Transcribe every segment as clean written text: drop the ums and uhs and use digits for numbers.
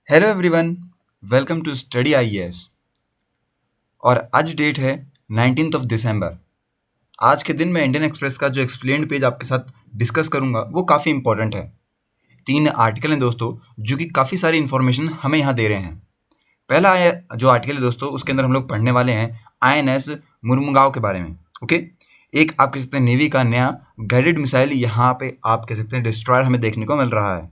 Hello everyone, welcome to study IAS. और आज date है 19th ऑफ दिसंबर। आज के दिन मैं इंडियन एक्सप्रेस का जो एक्सप्लेन्ड पेज आपके साथ डिस्कस करूंगा वो काफ़ी इंपॉर्टेंट है। 3 आर्टिकल हैं दोस्तों, जो कि काफ़ी सारी इन्फॉर्मेशन हमें यहाँ दे रहे हैं। पहला जो आर्टिकल है दोस्तों, उसके अंदर हम लोग पढ़ने वाले हैं आईएनएस मुर्मुगांव के बारे में। ओके, एक आप कह सकते हैं नेवी का नया गाइडेड मिसाइल यहाँ पे आप कह सकते हैं डिस्ट्रॉयर हमें देखने को मिल रहा है।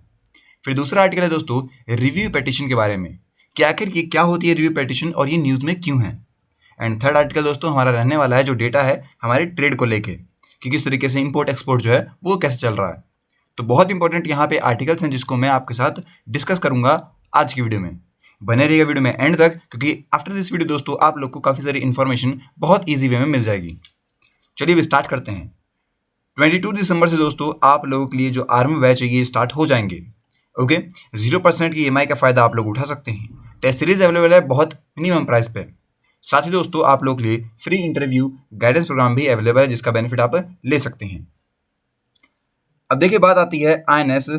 फिर दूसरा आर्टिकल है दोस्तों रिव्यू पेटिशन के बारे में, कि आखिर ये क्या होती है रिव्यू पेटिशन और ये न्यूज़ में क्यों है। एंड थर्ड आर्टिकल दोस्तों हमारा रहने वाला है जो डेटा है हमारे ट्रेड को लेके, कि किस तरीके से इंपोर्ट एक्सपोर्ट जो है वो कैसे चल रहा है। तो बहुत इंपॉर्टेंट यहाँ पे आर्टिकल्स हैं जिसको मैं आपके साथ डिस्कस करूंगा आज की वीडियो में। बने रहिएगा वीडियो में एंड तक, क्योंकि आफ्टर दिस वीडियो दोस्तों आप लोग को काफ़ी सारी इन्फॉर्मेशन बहुत ईजी वे में मिल जाएगी। चलिए अब स्टार्ट करते हैं। 22 दिसंबर से दोस्तों आप लोगों के लिए जो आर्मी बैच है ये स्टार्ट हो जाएंगे। ओके, 0% की EMI का फ़ायदा आप लोग उठा सकते हैं। टेस्ट सीरीज अवेलेबल है बहुत मिनिमम प्राइस पे। साथ ही दोस्तों आप लोग के लिए फ्री इंटरव्यू गाइडेंस प्रोग्राम भी अवेलेबल है जिसका बेनिफिट आप ले सकते हैं। अब देखिए बात आती है INS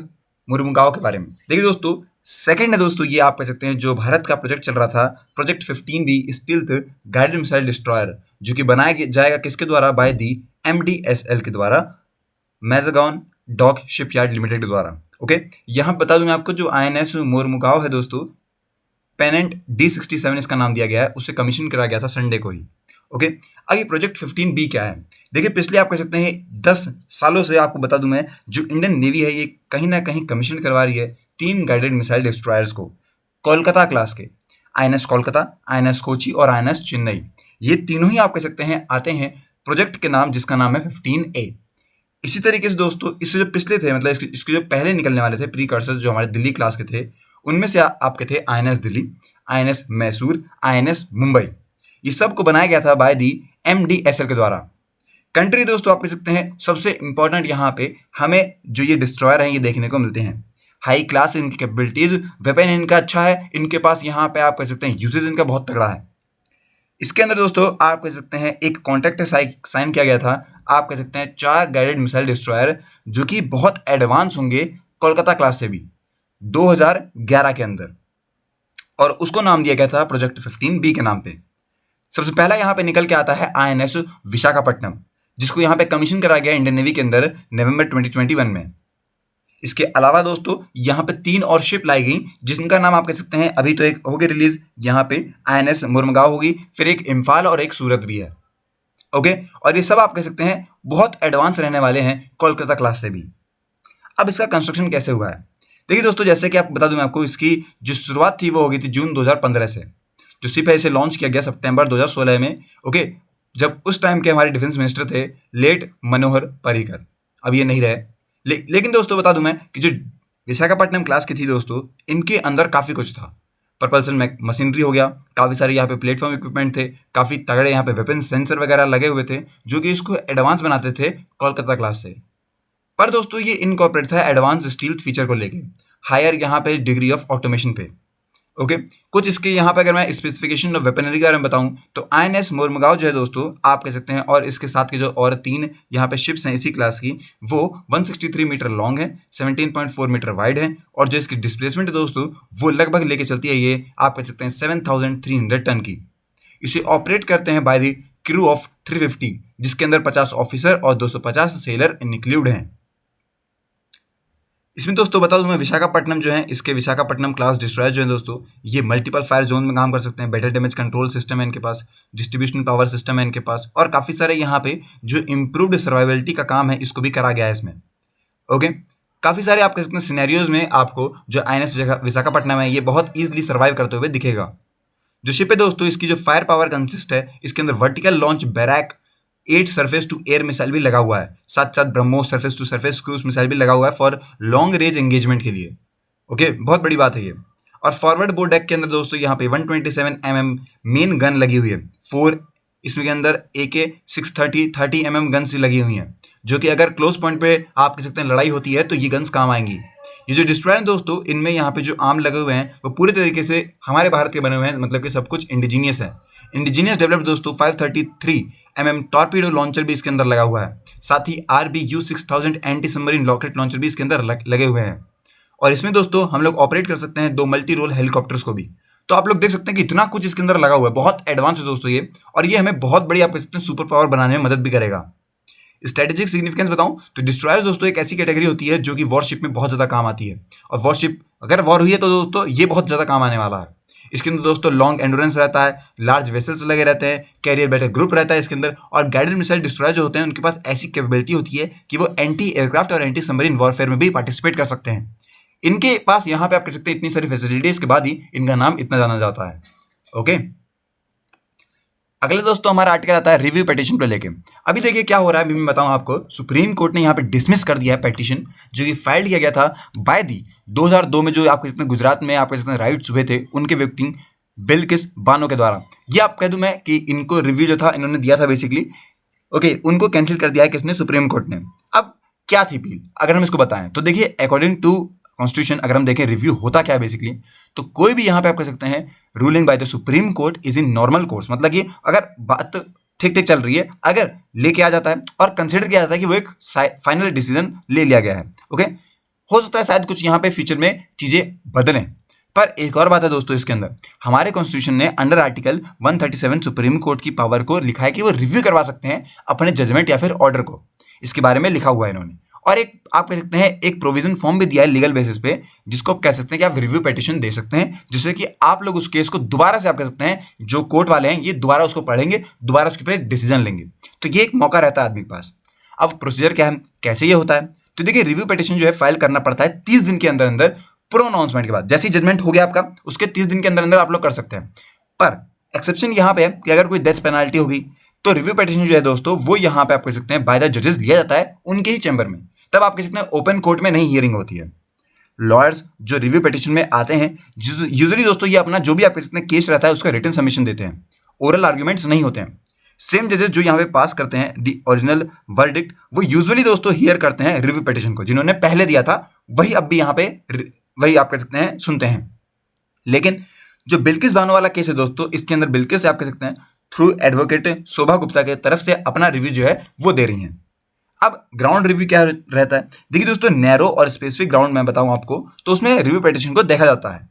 मुर्मुगांव के बारे में। देखिए दोस्तों सेकंड है दोस्तों, ये आप कह सकते हैं जो भारत का प्रोजेक्ट चल रहा था, project 15B stealth guided missile destroyer, जो कि बनाया जाएगा किसके द्वारा, बाय दी MDSL के द्वारा, मैजागॉन डॉक शिपयार्ड लिमिटेड के द्वारा। ओके, यहाँ बता दूं मैं आपको जो INS मुर्मुगांव है दोस्तों, पेनेंट D67 इसका नाम दिया गया है, उससे कमीशन करा गया था संडे को ही। ओके, अब ये प्रोजेक्ट 15B क्या है। देखिए पिछले आप कह सकते हैं 10 सालों से आपको बता दूं मैं, जो इंडियन नेवी है ये कहीं ना कहीं कमीशन करवा रही है 3 गाइडेड मिसाइल डिस्ट्रॉयर्स को, कोलकाता क्लास के। INS कोलकाता, INS कोची और INS चेन्नई, ये तीनों ही आप कह सकते हैं आते हैं प्रोजेक्ट के नाम जिसका नाम है 15A। इसी तरीके से दोस्तों इससे जो पिछले थे, मतलब इसके जो पहले निकलने वाले थे प्रीकर्सर जो हमारे दिल्ली क्लास के थे, उनमें से आपके थे INS Delhi, INS Mysore, INS Mumbai. ये सब को बनाया गया था बाय दी MDSL के द्वारा। कंट्री दोस्तों आप कह सकते हैं सबसे इंपॉर्टेंट यहाँ पे हमें जो ये डिस्ट्रॉयर हैं ये देखने को मिलते हैं। हाई क्लास इनकी कैपेबिलिटीज, वेपन इनका अच्छा है, इनके पास यहाँ पे आप कह सकते हैं यूसेज इनका बहुत तगड़ा है। इसके अंदर दोस्तों आप कह सकते हैं एक कॉन्ट्रैक्ट साइन किया गया था, आप कह सकते हैं 4 गाइडेड मिसाइल डिस्ट्रॉयर, जो कि बहुत एडवांस होंगे कोलकाता क्लास से भी 2011 के अंदर, और उसको नाम दिया गया था प्रोजेक्ट 15B के नाम पे। सबसे पहला यहाँ पे निकल के आता है INS विशाखापट्टनम, जिसको यहाँ पे कमीशन करा गया इंडियन नेवी के अंदर नवंबर 2021 में। इसके अलावा दोस्तों यहाँ पे 3 और शिप लाई गई जिनका नाम आप कह सकते हैं, अभी तो एक हो गई रिलीज यहाँ पे INS मुर्मुगांव होगी, फिर एक इम्फाल और एक सूरत भी है। ओके, और ये सब आप कह सकते हैं बहुत एडवांस रहने वाले हैं कोलकाता क्लास से भी। अब इसका कंस्ट्रक्शन कैसे हुआ है, देखिए दोस्तों जैसे कि आपको बता दूं मैं आपको, इसकी जो शुरुआत थी वो हो गई थी जून 2015 से। जो शिप है इसे लॉन्च किया गया सितंबर 2016 में। ओके, जब उस टाइम के हमारे डिफेंस मिनिस्टर थे लेट मनोहर पर्रिकर, अब ये नहीं रहे। लेकिन दोस्तों बता दूं मैं कि जो विशाखापट्टनम क्लास की थी दोस्तों, इनके अंदर काफ़ी कुछ था। प्रपल्सन मशीनरी हो गया, काफ़ी सारे यहाँ पे प्लेटफॉर्म इक्विपमेंट थे, काफ़ी तगड़े यहाँ पे वेपन सेंसर वगैरह लगे हुए थे, जो कि इसको एडवांस बनाते थे कोलकाता क्लास से। पर दोस्तों ये इनकॉर्पोरेट था एडवांस स्टील्थ फीचर को लेके, हायर यहाँ पे डिग्री ऑफ ऑटोमेशन पे। ओके, कुछ इसके यहाँ पे अगर मैं स्पेसिफिकेशन ऑफ वेपनरी के बारे में बताऊं तो INS मुर्मुगांव जो है दोस्तों आप कह सकते हैं, और इसके साथ के जो और 3 यहाँ पे शिप्स हैं इसी क्लास की, वो 163 मीटर लॉन्ग है, 17.4 मीटर वाइड है, और जो इसकी डिस्प्लेसमेंट है दोस्तों वो लगभग लेके चलती है ये आप कह सकते हैं 7300 टन की। इसे ऑपरेट करते हैं बाय द क्रू ऑफ 350, जिसके अंदर 50 ऑफिसर और 250 सेलर इंक्लूड हैं। इसमें दोस्तों बता दूं मैं विशाखापट्टनम जो है, इसके विशाखापट्टनम क्लास डिस्ट्रॉयर जो है दोस्तों, ये मल्टीपल फायर जोन में काम कर सकते हैं, बेटर डैमेज कंट्रोल सिस्टम है इनके पास, डिस्ट्रीब्यूशन पावर सिस्टम है इनके पास, और काफ़ी सारे यहाँ पे जो इम्प्रूव्ड सर्वाइबिलिटी का काम है इसको भी करा गया है इसमें। ओके, काफ़ी सारे आप कह सकते हैं सिनेरियोज में आपको जो INS विशाखापट्टनम है ये बहुत ईजिली सर्वाइव करते हुए दिखेगा। जो शिप है दोस्तों इसकी जो फायर पावर कंसिस्ट है, इसके अंदर vertical launch barrack 8 surface to air missile भी लगा हुआ है, साथ साथ BrahMos surface to surface cruise missile भी लगा हुआ है फॉर लॉन्ग रेंज एंगेजमेंट के लिए। ओके, बहुत बड़ी बात है ये। और फॉरवर्ड बोर्ड डेक के अंदर दोस्तों यहाँ पे 127 mm मेन गन लगी हुई है, 4 इसमें के अंदर AK 630 30 mm गन्स लगी हुई हैं, जो कि अगर क्लोज पॉइंट पे आप कह सकते हैं लड़ाई होती है तो ये गन्स काम आएंगी। ये जो डिस्ट्रॉयर दोस्तों इनमें यहाँ पे जो आर्म लगे हुए हैं वो पूरे तरीके से हमारे भारत के बने हुए हैं, मतलब कि सब कुछ इंडिजीनियस है। इंडिजीनियस डेवलप्ड दोस्तों 533 mm टॉर्पीडो लॉन्चर भी इसके अंदर लगा हुआ है, साथ ही RBU 6000 anti submarine rocket launcher भी इसके अंदर लगे हुए हैं। और इसमें दोस्तों हम लोग ऑपरेट कर सकते हैं 2 मल्टी रोल हेलीकॉप्टर्स को भी। तो आप लोग देख सकते हैं कि इतना कुछ इसके अंदर लगा हुआ है, बहुत एडवांस है दोस्तों ये, और ये हमें बहुत बड़ी आप कह सकते हैं सुपर पावर बनाने में मदद भी करेगा। स्ट्रेटेजिक सिग्निफिकेंस बताऊं तो डिस्ट्रॉयर्स दोस्तों एक ऐसी कैटेगरी होती है जो कि वॉरशिप में बहुत ज्यादा काम आती है, और वॉरशिप अगर वॉर हुई है तो दोस्तों ये बहुत ज्यादा काम आने वाला है। इसके अंदर दोस्तों लॉन्ग एंडोरेंस रहता है, लार्ज वेसल्स लगे रहते हैं, कैरियर बैटल ग्रुप रहता है इसके अंदर, और गाइडेड मिसाइल डिस्ट्रॉयर जो होते हैं उनके पास ऐसी कैपेबिलिटी होती है कि वो एंटी एयरक्राफ्ट और एंटी सबमरीन वॉरफेयर में भी पार्टिसिपेट कर सकते हैं। इनके पास यहाँ पे आप कह सकते हैं इतनी सारी फैसिलिटीज के बाद ही इनका नाम इतना जाना जाता है। ओके, अगले दोस्तों हमारा आर्टिकल आता है रिव्यू पिटीशन को लेके। अभी देखिए क्या हो रहा है, अभी मैं बताऊं आपको। सुप्रीम कोर्ट ने यहाँ पे डिसमिस कर दिया है पिटीशन जो कि फाइल किया गया था बाय दी 2002 में, जो आपके जितने गुजरात में आपके जितने राइट्स हुए थे उनके विक्टिम बिल्किस बानो के द्वारा। ये आप कह दूं मैं कि इनको रिव्यू जो था इन्होंने दिया था बेसिकली, ओके, उनको कैंसिल कर दिया है किसने, सुप्रीम कोर्ट ने। अब क्या थी अपील, अगर हम इसको बताएं तो देखिए अकॉर्डिंग टू कॉन्स्टिट्यूशन अगर हम देखें रिव्यू होता क्या है बेसिकली, तो कोई भी यहाँ पे आप कह सकते हैं ruling by the supreme court is in normal course, मतलब कि अगर बात ठीक ठीक चल रही है, अगर लेके आ जाता है और कंसिडर किया जाता है कि वो एक फाइनल डिसीजन ले लिया गया है। ओके, हो सकता है शायद कुछ यहाँ पे फ्यूचर में चीजें बदलें, पर एक और बात है दोस्तों, इसके अंदर हमारे कॉन्स्टिट्यूशन ने अंडर आर्टिकल 137 सुप्रीम कोर्ट की पावर को लिखा है कि वो रिव्यू करवा सकते हैं अपने जजमेंट या फिर ऑर्डर को, इसके बारे में लिखा हुआ है इन्होंने। और एक आप कह सकते हैं एक प्रोविजन फॉर्म भी दिया है लीगल बेसिस पे, जिसको आप कह सकते हैं कि आप रिव्यू पिटीशन दे सकते हैं, जिससे कि आप लोग उस केस को दोबारा से आप कह सकते हैं जो कोर्ट वाले हैं ये दोबारा उसको पढ़ेंगे, दोबारा उसके पे डिसीजन लेंगे। तो ये एक मौका रहता है आदमी के पास। अब प्रोसीजर क्या है, कैसे ये होता है, तो देखिए रिव्यू पिटीशन जो है फाइल करना पड़ता है 30 दिन के अंदर अंदर प्रोनाउंसमेंट के बाद। जैसे ही जजमेंट हो गया आपका उसके 30 दिन के अंदर अंदर आप लोग कर सकते हैं। पर एक्सेप्शन यहाँ पे है कि अगर कोई डेथ पेनाल्टी होगी तो रिव्यू पिटीशन जो है दोस्तों वो यहाँ पे आप कह सकते हैं बाय द जजेस लिया जाता है उनके ही चैम्बर में, तब आप कह सकते हैं ओपन कोर्ट में नहीं हियरिंग होती है। लॉयर्स जो रिव्यू पिटीशन में आते हैं यूजुअली दोस्तों ये अपना जो भी आप कह सकते हैं केस रहता है उसका रिटन सबमिशन देते हैं, ओरल आर्ग्यूमेंट्स नहीं होते हैं। सेम जजेस जो यहाँ पे पास करते हैं दी ओरिजिनल वर्डिक्ट, वो यूजुअली दोस्तों हियर करते हैं रिव्यू पिटीशन को, जिन्होंने पहले दिया था वही अब भी यहाँ पे वही आप कह सकते हैं सुनते हैं। लेकिन जो बिल्किस बानो वाला केस है दोस्तों, इसके अंदर बिल्किस आप कह सकते हैं थ्रू एडवोकेट शोभा गुप्ता के तरफ से अपना रिव्यू जो है वो दे रही हैं। अब ग्राउंड रिव्यू क्या रहता है, देखिए दोस्तों नैरो और स्पेसिफिक ग्राउंड मैं बताऊं आपको तो उसमें रिव्यू पिटीशन को देखा जाता है।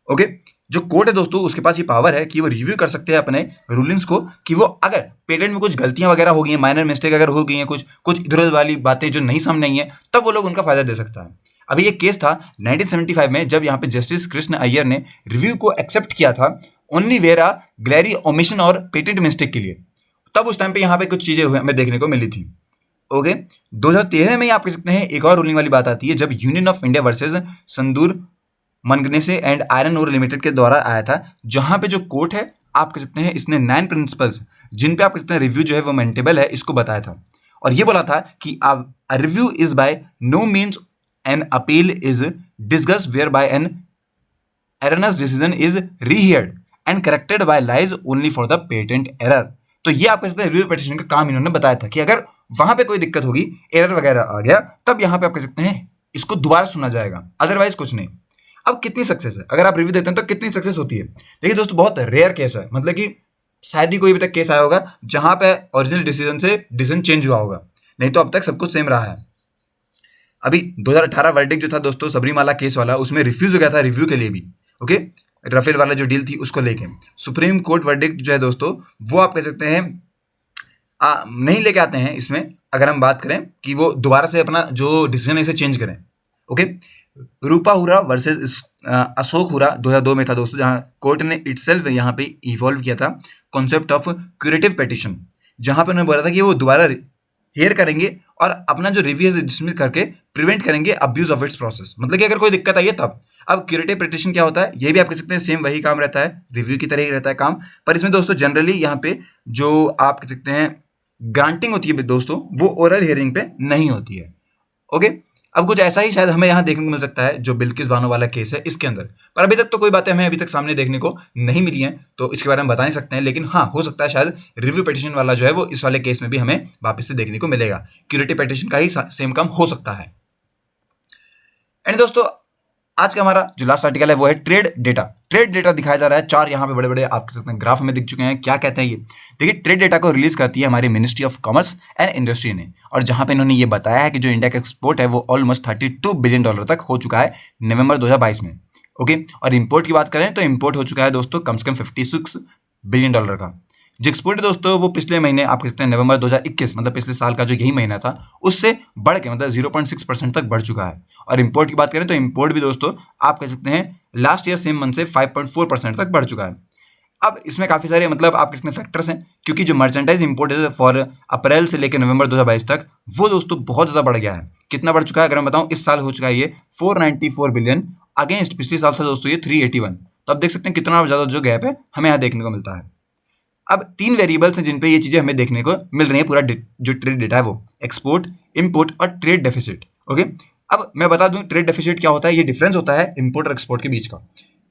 ओके, जो कोर्ट है दोस्तों उसके पास ये पावर है कि वो रिव्यू कर सकते हैं अपने रूलिंग्स को, कि वो अगर पेटेंट में कुछ गलतियां वगैरह हो गई हैं, माइनर मिस्टेक अगर हो गई हैं, कुछ इधर उधर वाली बातें जो नहीं समझ नहीं है, तब वो लोग उनका फायदा दे सकता है। अभी ये केस था 1975 में जब यहाँ पे जस्टिस कृष्ण अय्यर ने रिव्यू को एक्सेप्ट किया था ओनली वेयर अ ग्लैरी ओमिशन और पेटेंट मिस्टेक के लिए, तब उस टाइम पे यहाँ पे कुछ चीजें हमें देखने को मिली थी। ओके, 2013 में आप कह सकते हैं एक और रूलिंग वाली बात आती है जब union of India versus Sandur manganese and iron ore limited के द्वारा आया था, जहां पे जो कोर्ट है आप कह सकते हैं इसने 9 प्रिंसिपल्स जिन पे आप कह सकते हैं रिव्यू जो है वो मेंटेबल है इसको बताया था, और ये बोला था कि a review is by no means an appeal is discussed where by an erroneous decision is reheard and corrected by lies only for the patent error. तो ये आप कह सकते हैं रिव्यू पिटीशन का काम इन्होंने बताया था कि अगर वहां पे कोई दिक्कत होगी, एरर वगैरह आ गया, तब यहाँ पे आप कह सकते हैं इसको दोबारा सुना जाएगा, अदरवाइज कुछ नहीं। अब कितनी सक्सेस है, अगर आप रिव्यू देते हैं तो कितनी सक्सेस होती है, देखिए दोस्तों बहुत रेयर केस है, मतलब कि शायद ही कोई अभी तक केस आया होगा जहां पे ओरिजिनल डिसीजन से डिसीजन चेंज हुआ होगा, नहीं तो अब तक सब कुछ सेम रहा है। अभी 2018 वर्डिक्ट जो था दोस्तों सबरीमाला केस वाला, उसमें रिफ्यूज हो गया था रिव्यू के लिए भी। ओके, राफेल वाला जो डील थी उसको लेके सुप्रीम कोर्ट वर्डिक्ट जो है दोस्तों वो आप कह सकते हैं नहीं लेके आते हैं इसमें, अगर हम बात करें कि वो दोबारा से अपना जो डिसीजन है इसे चेंज करें। ओके, रूपा हुरा वर्सेस अशोक हुरा 2002 में था दोस्तों, जहां कोर्ट ने इटसेल्फ यहाँ पे इवॉल्व किया था कॉन्सेप्ट ऑफ क्यूरेटिव पिटीशन, जहां पे उन्होंने बोला था कि वो दोबारा हेयर करेंगे और अपना जो रिव्यू है डिसमिस करके प्रिवेंट करेंगे अब्यूज ऑफ इट्स प्रोसेस, मतलब कि अगर कोई दिक्कत आई है तब। अब क्यूरेटिव पिटीशन क्या होता है, ये भी आप कह सकते हैं सेम वही काम रहता है, रिव्यू की तरह ही रहता है काम, पर इसमें दोस्तों जनरली यहाँ पे जो आप कह सकते हैं ग्रांटिंग होती है दोस्तों वो ओरल हियरिंग पे नहीं होती है। ओके, अब कुछ ऐसा ही शायद हमें यहाँ देखने को मिल सकता है जो बिल्किस बानो वाला केस है इसके अंदर, पर अभी तक तो कोई बातें हमें अभी तक सामने देखने को नहीं मिली हैं तो इसके बारे में बता नहीं सकते हैं, लेकिन हाँ हो सकता है शायद रिव्यू पिटीशन वाला जो है वो इस वाले केस में भी हमें वापस से देखने को मिलेगा, क्यूरेटिव पिटीशन का ही सेम काम हो सकता है। एंड दोस्तों आज का हमारा जो लास्ट आर्टिकल है वो है ट्रेड डेटा। ट्रेड डेटा दिखाया जा रहा है, चार यहाँ पे बड़े बड़े आप कह सकते हैं ग्राफ में दिख चुके हैं। क्या कहते हैं ये? देखिए, ट्रेड डेटा को रिलीज करती है हमारी ministry of commerce and industry ने, और जहाँ पे इन्होंने ये बताया है कि जो इंडिया का एक्सपोर्ट है वो ऑलमोस्ट $32 बिलियन तक हो चुका है नवंबर 2022 में। ओके, और इंपोर्ट की बात करें तो इंपोर्ट हो चुका है दोस्तों कम से कम $56 बिलियन का। जो एक्सपोर्ट है दोस्तों वो पिछले महीने आप कह सकते हैं नवंबर 2021 मतलब पिछले साल का जो यही महीना था उससे बढ़ के मतलब 0.6% तक बढ़ चुका है। और इंपोर्ट की बात करें तो इंपोर्ट भी दोस्तों आप कह सकते हैं लास्ट ईयर सेम मंथ से 5.4% तक बढ़ चुका है। अब इसमें काफ़ी सारे मतलब आप कितने फैक्टर्स हैं, क्योंकि जो मर्चेंडाइज इंपोर्ट है फॉर अप्रैल से लेकर नवंबर 2022 तक वो दोस्तों बहुत ज़्यादा बढ़ गया है। कितना बढ़ चुका है अगर मैं बताऊं, इस साल हो चुका है ये 494 बिलियन, अगेंस्ट पिछले साल था दोस्तों ये 381। तो आप देख सकते हैं कितना ज़्यादा जो गैप है हमें यहाँ देखने को मिलता है। अब तीन वेरिएबल्स हैं जिन पे ये चीज़ें हमें देखने को मिल रही हैं, पूरा जो ट्रेड डेटा है वो एक्सपोर्ट, इंपोर्ट और ट्रेड डेफिसिट। ओके, अब मैं बता दूं ट्रेड डेफिसिट क्या होता है। ये डिफरेंस होता है इंपोर्ट और एक्सपोर्ट के बीच का।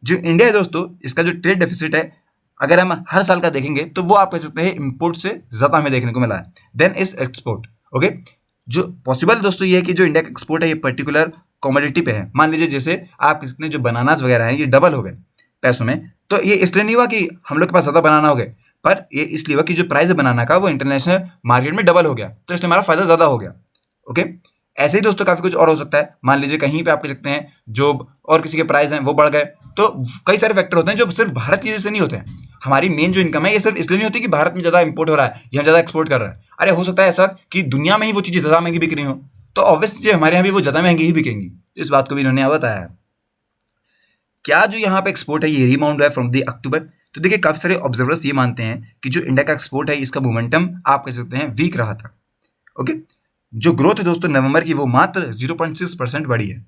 जो इंडिया है दोस्तों, इसका जो ट्रेड डेफिसिट है अगर हम हर साल का देखेंगे तो वो आप कह सकते हैं इंपोर्ट से ज़्यादा हमें देखने को मिला है देन इज एक्सपोर्ट। ओके, जो पॉसिबल दोस्तों ये है कि जो इंडिया का एक्सपोर्ट है ये पर्टिकुलर कॉमोडिटी पे है। मान लीजिए जैसे आप कह सकते हैं जो बनानास वगैरह हैं ये डबल हो गए पैसों में, तो ये इसलिए नहीं हुआ कि हम लोग के पास ज़्यादा बनाना हो गए, पर ये इसलिए हुआ कि जो प्राइस है बनाना का वो इंटरनेशनल मार्केट में डबल हो गया, तो इसलिए हमारा फायदा ज़्यादा हो गया। ओके, ऐसे ही दोस्तों काफ़ी कुछ और हो सकता है। मान लीजिए कहीं पे आप कह सकते हैं जो और किसी के प्राइस हैं वो बढ़ गए, तो कई सारे फैक्टर होते हैं जो सिर्फ भारत की वजह से नहीं होते हैं। हमारी मेन जो इनकम है ये सिर्फ इसलिए नहीं होती कि भारत में ज़्यादा इंपोर्ट हो रहा है या ज़्यादा एक्सपोर्ट कर रहा है। अरे हो सकता है ऐसा कि दुनिया में ही वो चीज़ें ज़्यादा महंगी बिक रही हो, तो ऑब्वियस चीज़ें हमारे यहाँ भी वो ज़्यादा महंगी ही बिकेंगी। इस बात को भी इन्होंने बताया है। क्या जो यहाँ पे एक्सपोर्ट है ये रिबाउंड है फ्रॉम द अक्टूबर? तो देखिए काफ़ी सारे ऑब्जर्वर्स ये मानते हैं कि जो इंडिया का एक्सपोर्ट है इसका मोमेंटम आप कह सकते हैं वीक रहा था। ओके, जो ग्रोथ है दोस्तों नवंबर की वो मात्र 0.6% बढ़ी है।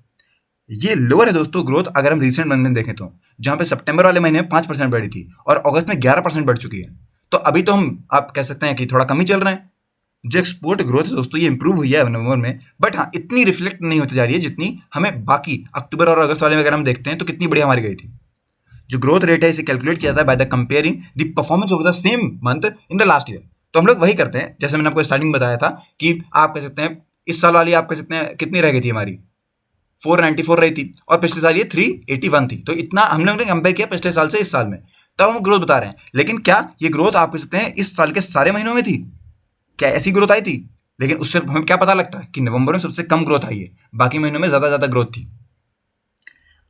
ये लोअर है दोस्तों ग्रोथ अगर हम रिसेंट मंथ में देखें तो, जहाँ पे सितंबर वाले महीने में 5% बढ़ी थी और अगस्त में 11% बढ़ चुकी है। तो अभी तो हम आप कह सकते हैं कि थोड़ा कम ही चल रहे हैं। जो एक्सपोर्ट ग्रोथ है दोस्तों ये इंप्रूव हुई है नवंबर में, बट हाँ इतनी रिफ्लेक्ट नहीं होती जा रही है जितनी हमें बाकी अक्टूबर और अगस्त वाले में अगर हम देखते हैं तो कितनी बढ़िया हमारी गई थी। जो ग्रोथ रेट है इसे कैलकुलेट किया था by the comparing the performance of the same month in the last year. तो हम लोग वही करते हैं जैसे मैंने आपको स्टार्टिंग बताया था कि आप कह सकते हैं इस साल वाली आप कह सकते हैं कितनी रह गई थी हमारी 494 रही थी और पिछले साल ये 381 थी। तो इतना हम लोगों ने कंपेयर किया पिछले साल से इस साल में, तब हम ग्रोथ बता रहे हैं। लेकिन क्या ये ग्रोथ आप कह सकते हैं इस साल के सारे महीनों में थी? क्या ऐसी ग्रोथ आई थी? लेकिन उससे हमें क्या पता लगता है कि नवंबर में सबसे कम ग्रोथ आई है, बाकी महीनों में ज़्यादा ग्रोथ थी।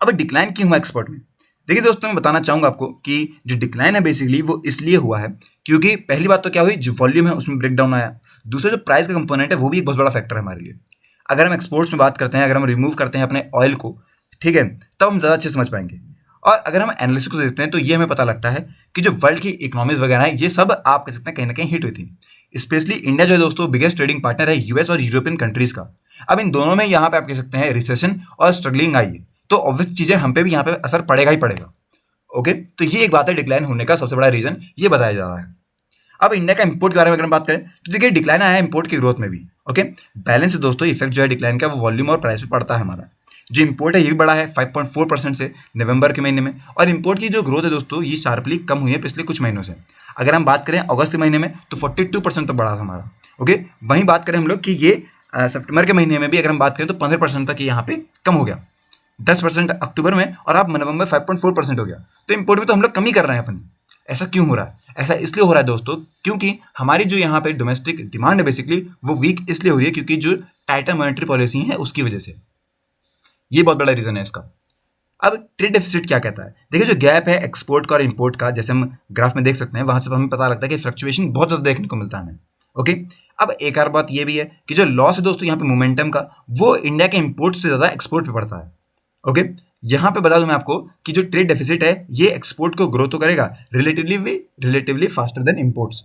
अब डिक्लाइन क्यों हुआ एक्सपोर्ट में? देखिए दोस्तों मैं बताना चाहूँगा आपको कि जो डिक्लाइन है बेसिकली वो इसलिए हुआ है क्योंकि पहली बात तो क्या हुई, जो वॉल्यूम है उसमें ब्रेक डाउन आया। दूसरा जो प्राइस का कंपोनेंट है वो भी एक बहुत बड़ा फैक्टर है हमारे लिए। अगर हम एक्सपोर्ट्स में बात करते हैं, अगर हम रिमूव करते हैं अपने ऑयल को, ठीक है, तब हम ज़्यादा अच्छे समझ पाएंगे। और अगर हम एनालिसिस को देखते हैं तो ये हमें पता लगता है कि जो वर्ल्ड की इकोनॉमीज वगैरह है ये सब आप कह सकते हैं कहीं ना कहीं हिट हुई थी। स्पेशली इंडिया जो है दोस्तों बिगेस्ट ट्रेडिंग पार्टनर है यूएस और यूरोपियन कंट्रीज का। अब इन दोनों में यहाँ पे आप कह सकते हैं रिसेशन और स्ट्रगलिंग आई है, तो ऑब्वियस चीज़ें हम पे भी यहाँ पे असर पड़ेगा ही पड़ेगा। ओके, तो ये एक बात है डिक्लाइन होने का सबसे बड़ा रीजन ये बताया जा रहा है। अब इंडिया का इंपोर्ट के बारे में अगर हम बात करें तो देखिए डिक्लाइन आया है इंपोर्ट की ग्रोथ में भी। ओके, बैलेंस दोस्तों इफेक्ट जो है डिक्लाइन का वो वॉल्यूम और प्राइस पे पड़ता है हमारा। जो इंपोर्ट है ये भी बढ़ा है 5.4% से नवंबर के महीने में, और इंपोर्ट की जो ग्रोथ है दोस्तों ये शार्पली कम हुई है पिछले कुछ महीनों से। अगर हम बात करें अगस्त के महीने में तो 42% तक बढ़ा था हमारा। ओके, वहीं बात करें हम लोग कि ये सितंबर के महीने में भी अगर हम बात करें तो 15% तक ये यहाँ पे कम हो गया। 10% अक्टूबर में और अब नवंबर में 5.4% हो गया। तो इंपोर्ट में तो हम लोग कम ही कर रहे हैं अपनी। ऐसा क्यों हो रहा है? ऐसा इसलिए हो रहा है दोस्तों क्योंकि हमारी जो यहाँ पे डोमेस्टिक डिमांड है बेसिकली वो वीक इसलिए हो रही है क्योंकि जो टाइटर मॉनेटरी पॉलिसी है उसकी वजह से। ये बहुत बड़ा रीजन है इसका। अब ट्रेड डेफिसिट क्या कहता है? देखिए जो गैप है एक्सपोर्ट का और इंपोर्ट का, जैसे हम ग्राफ में देख सकते हैं, वहां से हमें पता लगता है कि फ्लक्चुएशन बहुत ज़्यादा देखने को मिलता है हमें। ओके, अब एक और बात ये भी है कि जो लॉस है दोस्तों यहाँ पे मोमेंटम का वो इंडिया के इंपोर्ट से ज़्यादा एक्सपोर्ट पे पड़ता है। ओके, यहाँ पे बता दूं मैं आपको कि जो ट्रेड डेफिसिट है ये एक्सपोर्ट को ग्रो तो करेगा relatively faster than imports.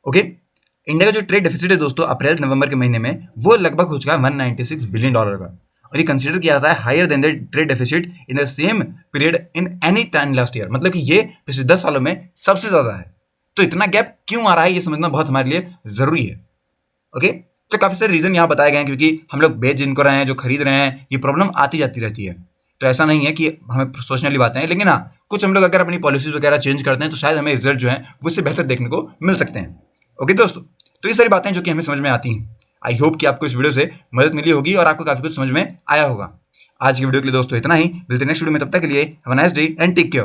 Okay, India का जो ट्रेड डेफिसिट है दोस्तों अप्रैल नवंबर के महीने में वो लगभग हो चुका है $196 बिलियन का, और ये कंसीडर किया जाता है higher than the trade deficit in the same period in any time last year. मतलब कि ये पिछले 10 सालों में सबसे ज़्यादा है। तो इतना गैप क्यों आ रहा है ये समझना बहुत हमारे लिए ज़रूरी है। ओके, तो काफ़ी सारे रीज़न यहाँ बताए गए हैं क्योंकि हम लोग बेच जिनको रहे हैं, जो खरीद रहे हैं, ये प्रॉब्लम आती जाती रहती है। तो ऐसा नहीं है कि हमें सोचने वाली बातें हैं, लेकिन हाँ कुछ हम लोग अगर अपनी पॉलिसीज वगैरह चेंज करते हैं तो शायद हमें रिजल्ट जो है वो इससे बेहतर देखने को मिल सकते हैं। ओके दोस्तों, तो ये सारी बातें जो कि हमें समझ में आती हैं। आई होप कि आपको इस वीडियो से मदद मिली होगी और आपको काफ़ी कुछ समझ में आया होगा। आज की वीडियो के लिए दोस्तों इतना ही। मिलते हैं नेक्स्ट वीडियो में, तब तक के लिए have a nice day and take care.